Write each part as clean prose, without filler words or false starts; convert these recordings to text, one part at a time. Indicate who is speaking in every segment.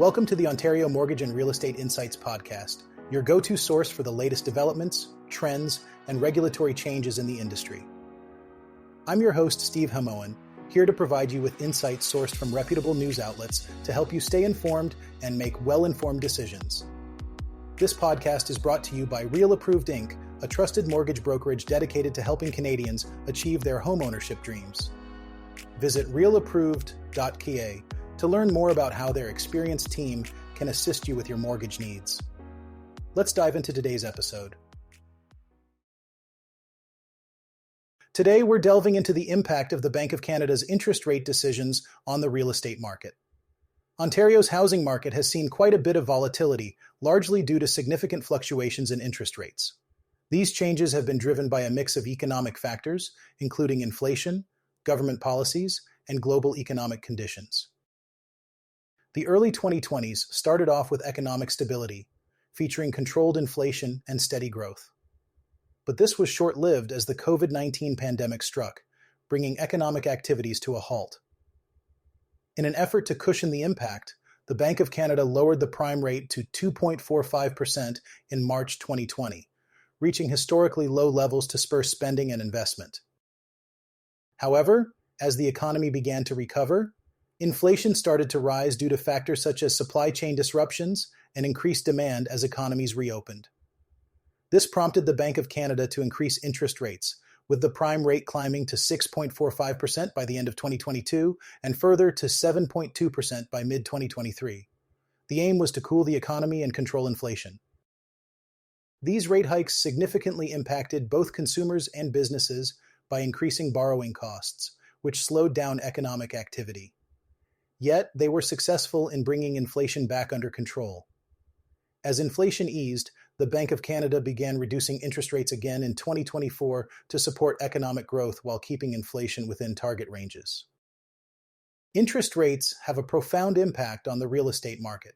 Speaker 1: Welcome to the Ontario Mortgage and Real Estate Insights podcast, your go-to source for the latest developments, trends, and regulatory changes in the industry. I'm your host, Steve Hamoan, here to provide you with insights sourced from reputable news outlets to help you stay informed and make well-informed decisions. This podcast is brought to you by Real Approved Inc., a trusted mortgage brokerage dedicated to helping Canadians achieve their homeownership dreams. Visit realapproved.ca to learn more about how their experienced team can assist you with your mortgage needs. Let's dive into today's episode. Today, we're delving into the impact of the Bank of Canada's interest rate decisions on the real estate market. Ontario's housing market has seen quite a bit of volatility, largely due to significant fluctuations in interest rates. These changes have been driven by a mix of economic factors, including inflation, government policies, and global economic conditions. The early 2020s started off with economic stability, featuring controlled inflation and steady growth. But this was short-lived as the COVID-19 pandemic struck, bringing economic activities to a halt. In an effort to cushion the impact, the Bank of Canada lowered the prime rate to 2.45% in March 2020, reaching historically low levels to spur spending and investment. However, as the economy began to recover, inflation started to rise due to factors such as supply chain disruptions and increased demand as economies reopened. This prompted the Bank of Canada to increase interest rates, with the prime rate climbing to 6.45% by the end of 2022 and further to 7.2% by mid-2023. The aim was to cool the economy and control inflation. These rate hikes significantly impacted both consumers and businesses by increasing borrowing costs, which slowed down economic activity. Yet, they were successful in bringing inflation back under control. As inflation eased, the Bank of Canada began reducing interest rates again in 2024 to support economic growth while keeping inflation within target ranges. Interest rates have a profound impact on the real estate market.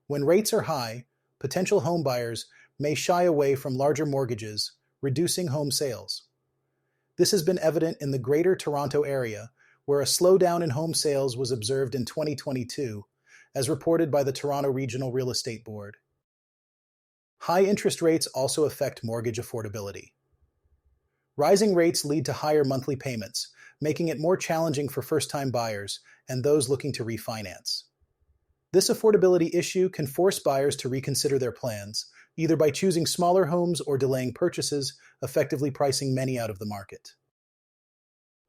Speaker 1: When rates are high, potential home buyers may shy away from larger mortgages, reducing home sales. This has been evident in the Greater Toronto Area, where a slowdown in home sales was observed in 2022, as reported by the Toronto Regional Real Estate Board. High interest rates also affect mortgage affordability. Rising rates lead to higher monthly payments, making it more challenging for first-time buyers and those looking to refinance. This affordability issue can force buyers to reconsider their plans, either by choosing smaller homes or delaying purchases, effectively pricing many out of the market.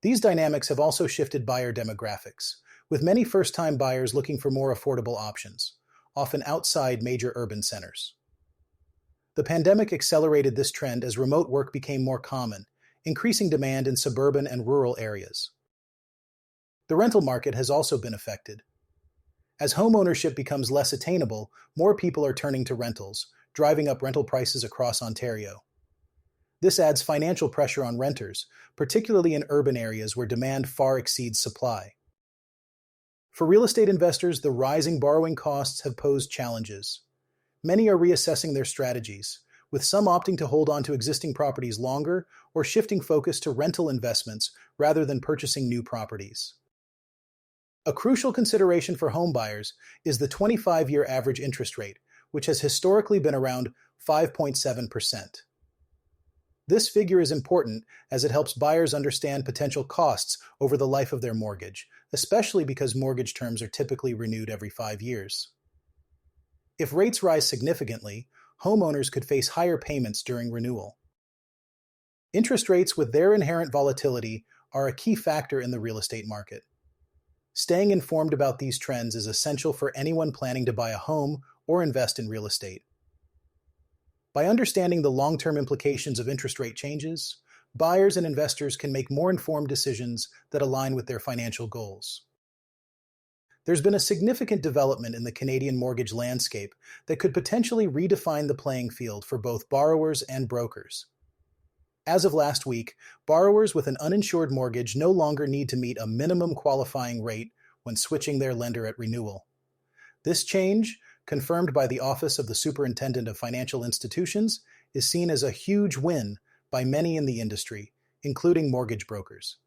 Speaker 1: These dynamics have also shifted buyer demographics, with many first-time buyers looking for more affordable options, often outside major urban centers. The pandemic accelerated this trend as remote work became more common, increasing demand in suburban and rural areas. The rental market has also been affected. As home ownership becomes less attainable, more people are turning to rentals, driving up rental prices across Ontario. This adds financial pressure on renters, particularly in urban areas where demand far exceeds supply. For real estate investors, the rising borrowing costs have posed challenges. Many are reassessing their strategies, with some opting to hold on to existing properties longer or shifting focus to rental investments rather than purchasing new properties. A crucial consideration for home buyers is the 25-year average interest rate, which has historically been around 5.7%. This figure is important as it helps buyers understand potential costs over the life of their mortgage, especially because mortgage terms are typically renewed every 5 years. If rates rise significantly, homeowners could face higher payments during renewal. Interest rates with their inherent volatility are a key factor in the real estate market. Staying informed about these trends is essential for anyone planning to buy a home or invest in real estate. By understanding the long-term implications of interest rate changes, buyers and investors can make more informed decisions that align with their financial goals. There's been a significant development in the Canadian mortgage landscape that could potentially redefine the playing field for both borrowers and brokers. As of last week, borrowers with an uninsured mortgage no longer need to meet a minimum qualifying rate when switching their lender at renewal. This change, confirmed by the Office of the Superintendent of Financial Institutions, is seen as a huge win by many in the industry, including mortgage brokers.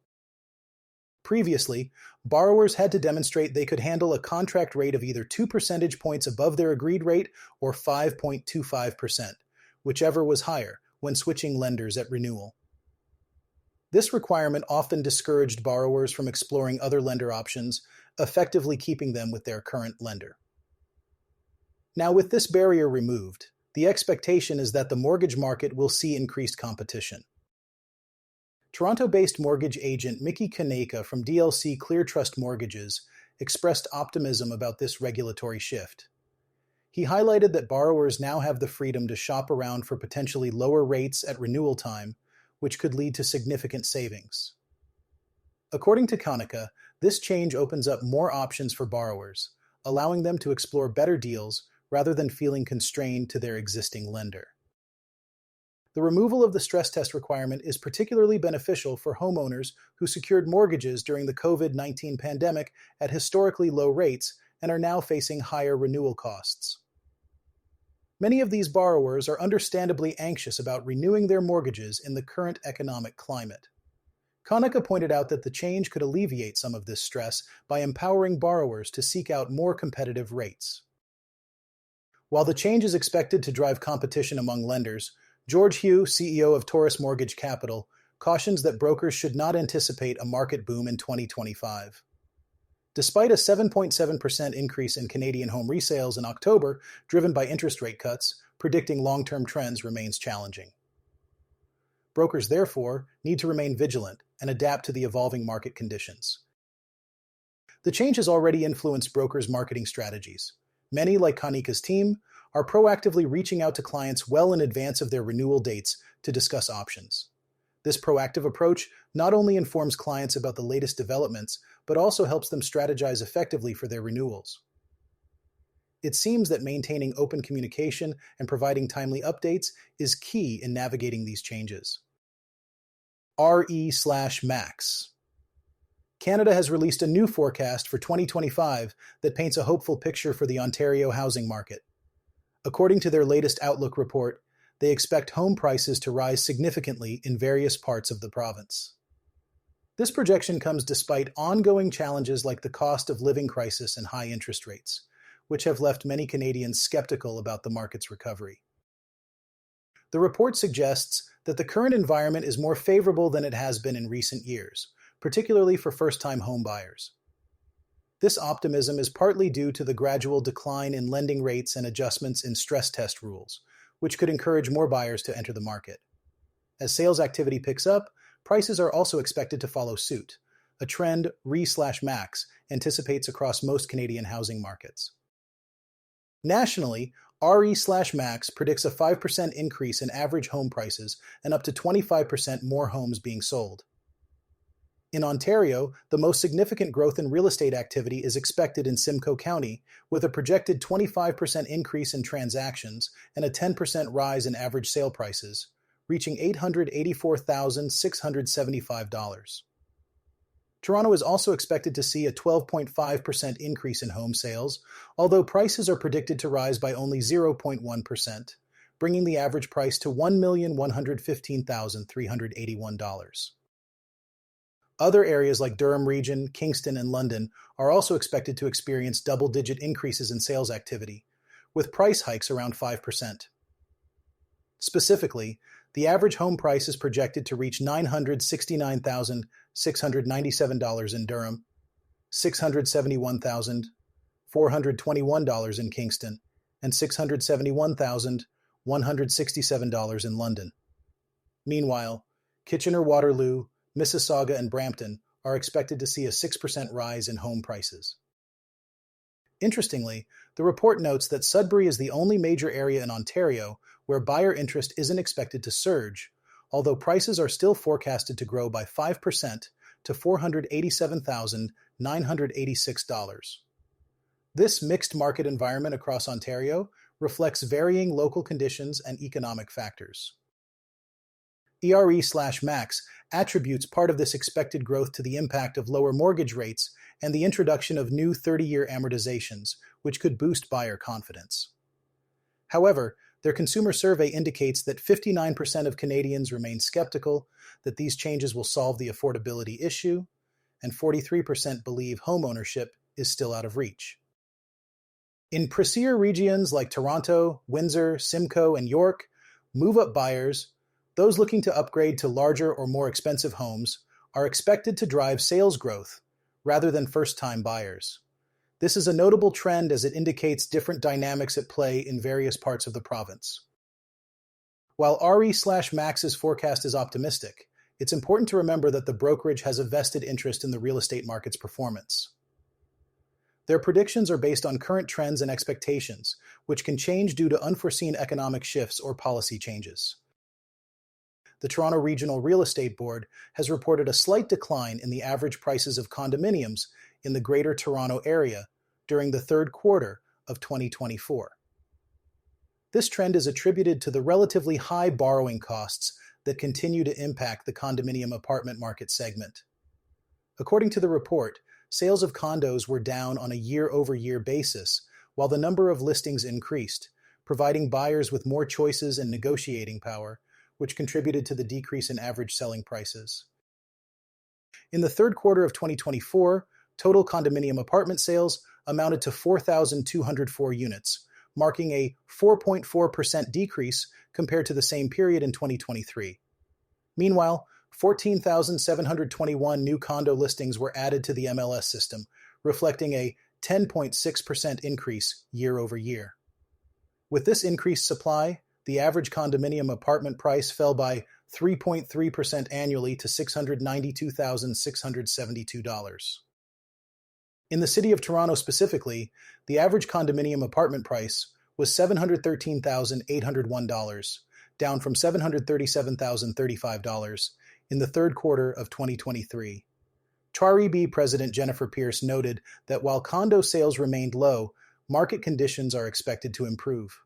Speaker 1: Previously, borrowers had to demonstrate they could handle a contract rate of either 2 percentage points above their agreed rate or 5.25%, whichever was higher, when switching lenders at renewal. This requirement often discouraged borrowers from exploring other lender options, effectively keeping them with their current lender. Now, with this barrier removed, the expectation is that the mortgage market will see increased competition. Toronto-based mortgage agent Mickey Kaneka from DLC Clear Trust Mortgages expressed optimism about this regulatory shift. He highlighted that borrowers now have the freedom to shop around for potentially lower rates at renewal time, which could lead to significant savings. According to Kaneka, this change opens up more options for borrowers, allowing them to explore better deals rather than feeling constrained to their existing lender. The removal of the stress test requirement is particularly beneficial for homeowners who secured mortgages during the COVID-19 pandemic at historically low rates and are now facing higher renewal costs. Many of these borrowers are understandably anxious about renewing their mortgages in the current economic climate. Kaneka pointed out that the change could alleviate some of this stress by empowering borrowers to seek out more competitive rates. While the change is expected to drive competition among lenders, George Hu, CEO of Taurus Mortgage Capital, cautions that brokers should not anticipate a market boom in 2025. Despite a 7.7% increase in Canadian home resales in October, driven by interest rate cuts, predicting long-term trends remains challenging. Brokers, therefore, need to remain vigilant and adapt to the evolving market conditions. The change has already influenced brokers' marketing strategies. Many, like Kaneka's team, are proactively reaching out to clients well in advance of their renewal dates to discuss options. This proactive approach not only informs clients about the latest developments, but also helps them strategize effectively for their renewals. It seems that maintaining open communication and providing timely updates is key in navigating these changes. RE/Max. Canada has released a new forecast for 2025 that paints a hopeful picture for the Ontario housing market. According to their latest Outlook report, they expect home prices to rise significantly in various parts of the province. This projection comes despite ongoing challenges like the cost of living crisis and high interest rates, which have left many Canadians skeptical about the market's recovery. The report suggests that the current environment is more favorable than it has been in recent years, particularly for first-time home buyers. This optimism is partly due to the gradual decline in lending rates and adjustments in stress test rules, which could encourage more buyers to enter the market. As sales activity picks up, prices are also expected to follow suit, a trend RE/Max anticipates across most Canadian housing markets. Nationally, RE/Max predicts a 5% increase in average home prices and up to 25% more homes being sold. In Ontario, the most significant growth in real estate activity is expected in Simcoe County, with a projected 25% increase in transactions and a 10% rise in average sale prices, reaching $884,675. Toronto is also expected to see a 12.5% increase in home sales, although prices are predicted to rise by only 0.1%, bringing the average price to $1,115,381. Other areas like Durham Region, Kingston, and London are also expected to experience double-digit increases in sales activity, with price hikes around 5%. Specifically, the average home price is projected to reach $969,697 in Durham, $671,421 in Kingston, and $671,167 in London. Meanwhile, Kitchener-Waterloo, Mississauga, and Brampton are expected to see a 6% rise in home prices. Interestingly, the report notes that Sudbury is the only major area in Ontario where buyer interest isn't expected to surge, although prices are still forecasted to grow by 5% to $487,986. This mixed market environment across Ontario reflects varying local conditions and economic factors. ERE/Max attributes part of this expected growth to the impact of lower mortgage rates and the introduction of new 30-year amortizations, which could boost buyer confidence. However, their consumer survey indicates that 59% of Canadians remain skeptical that these changes will solve the affordability issue, and 43% believe homeownership is still out of reach. In pricier regions like Toronto, Windsor, Simcoe, and York, move-up buyers, those looking to upgrade to larger or more expensive homes, are expected to drive sales growth rather than first-time buyers. This is a notable trend as it indicates different dynamics at play in various parts of the province. While RE/Max's forecast is optimistic, it's important to remember that the brokerage has a vested interest in the real estate market's performance. Their predictions are based on current trends and expectations, which can change due to unforeseen economic shifts or policy changes. The Toronto Regional Real Estate Board has reported a slight decline in the average prices of condominiums in the Greater Toronto Area during the third quarter of 2024. This trend is attributed to the relatively high borrowing costs that continue to impact the condominium apartment market segment. According to the report, sales of condos were down on a year-over-year basis, while the number of listings increased, providing buyers with more choices and negotiating power, which contributed to the decrease in average selling prices. In the third quarter of 2024, total condominium apartment sales amounted to 4,204 units, marking a 4.4% decrease compared to the same period in 2023. Meanwhile, 14,721 new condo listings were added to the MLS system, reflecting a 10.6% increase year over year. With this increased supply, the average condominium apartment price fell by 3.3% annually to $692,672. In the city of Toronto specifically, the average condominium apartment price was $713,801, down from $737,035 in the third quarter of 2023. TRREB President Jennifer Pierce noted that while condo sales remained low, market conditions are expected to improve.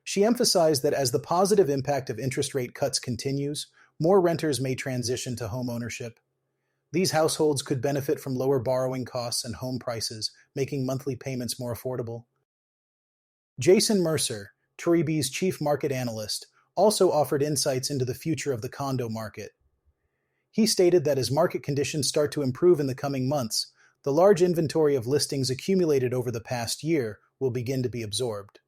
Speaker 1: She emphasized that as the positive impact of interest rate cuts continues, more renters may transition to home ownership. These households could benefit from lower borrowing costs and home prices, making monthly payments more affordable. Jason Mercer, TRREB's chief market analyst, also offered insights into the future of the condo market. He stated that as market conditions start to improve in the coming months, the large inventory of listings accumulated over the past year will begin to be absorbed.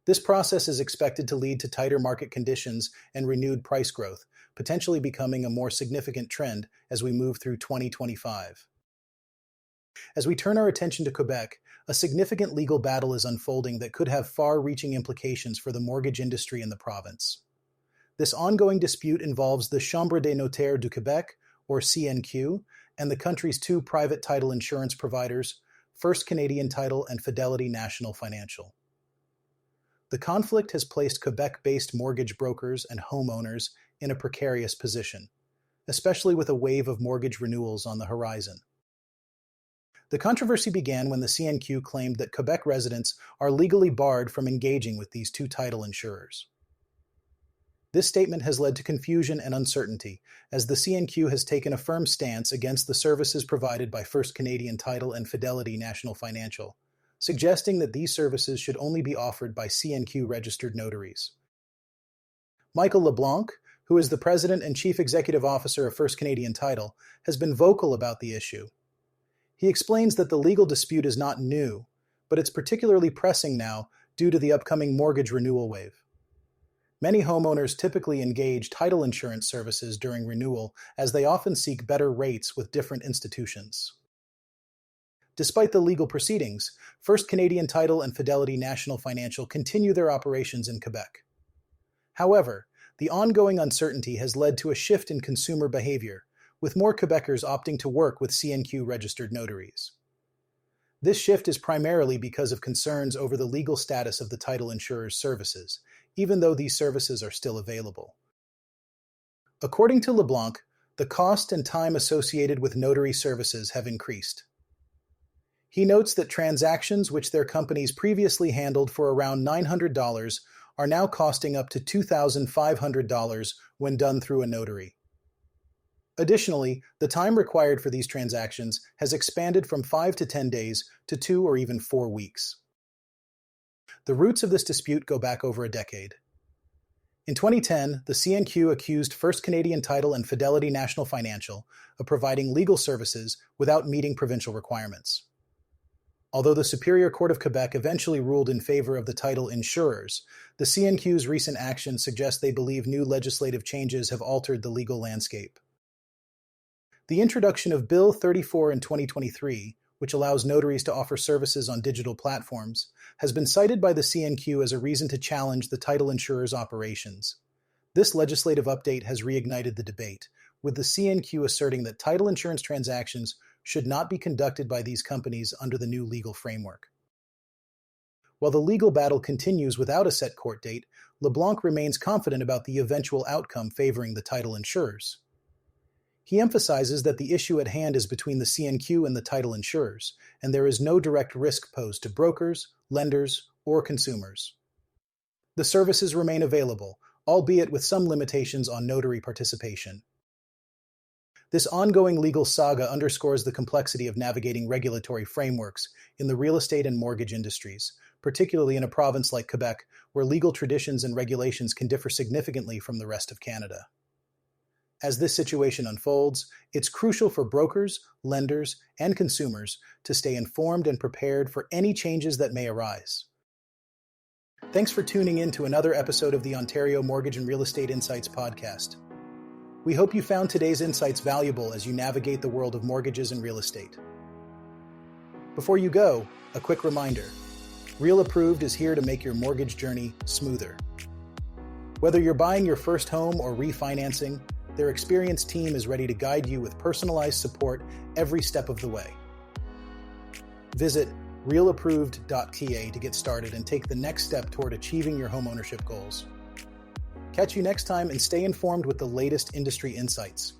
Speaker 1: This process is expected to lead to tighter market conditions and renewed price growth, potentially becoming a more significant trend as we move through 2025. As we turn our attention to Quebec, a significant legal battle is unfolding that could have far-reaching implications for the mortgage industry in the province. This ongoing dispute involves the Chambre des Notaires du Québec, or CNQ, and the country's two private title insurance providers, First Canadian Title and Fidelity National Financial. The conflict has placed Quebec-based mortgage brokers and homeowners in a precarious position, especially with a wave of mortgage renewals on the horizon. The controversy began when the CNQ claimed that Quebec residents are legally barred from engaging with these two title insurers. This statement has led to confusion and uncertainty, as the CNQ has taken a firm stance against the services provided by First Canadian Title and Fidelity National Financial, suggesting that these services should only be offered by CNQ-registered notaries. Michael LeBlanc, who is the president and chief executive officer of First Canadian Title, has been vocal about the issue. He explains that the legal dispute is not new, but it's particularly pressing now due to the upcoming mortgage renewal wave. Many homeowners typically engage title insurance services during renewal, as they often seek better rates with different institutions. Despite the legal proceedings, First Canadian Title and Fidelity National Financial continue their operations in Quebec. However, the ongoing uncertainty has led to a shift in consumer behavior, with more Quebecers opting to work with CNQ-registered notaries. This shift is primarily because of concerns over the legal status of the title insurer's services, even though these services are still available. According to LeBlanc, the cost and time associated with notary services have increased. He notes that transactions which their companies previously handled for around $900 are now costing up to $2,500 when done through a notary. Additionally, the time required for these transactions has expanded from 5 to 10 days to 2 or even 4 weeks. The roots of this dispute go back over a decade. In 2010, the CNQ accused First Canadian Title and Fidelity National Financial of providing legal services without meeting provincial requirements. Although the Superior Court of Quebec eventually ruled in favor of the title insurers, the CNQ's recent action suggests they believe new legislative changes have altered the legal landscape. The introduction of Bill 34 in 2023, which allows notaries to offer services on digital platforms, has been cited by the CNQ as a reason to challenge the title insurer's operations. This legislative update has reignited the debate, with the CNQ asserting that title insurance transactions should not be conducted by these companies under the new legal framework. While the legal battle continues without a set court date, LeBlanc remains confident about the eventual outcome favoring the title insurers. He emphasizes that the issue at hand is between the CNQ and the title insurers, and there is no direct risk posed to brokers, lenders, or consumers. The services remain available, albeit with some limitations on notary participation. This ongoing legal saga underscores the complexity of navigating regulatory frameworks in the real estate and mortgage industries, particularly in a province like Quebec, where legal traditions and regulations can differ significantly from the rest of Canada. As this situation unfolds, it's crucial for brokers, lenders, and consumers to stay informed and prepared for any changes that may arise. Thanks for tuning in to another episode of the Ontario Mortgage and Real Estate Insights podcast. We hope you found today's insights valuable as you navigate the world of mortgages and real estate. Before you go, a quick reminder. Real Approved is here to make your mortgage journey smoother. Whether you're buying your first home or refinancing, their experienced team is ready to guide you with personalized support every step of the way. Visit realapproved.ca to get started and take the next step toward achieving your homeownership goals. Catch you next time and stay informed with the latest industry insights.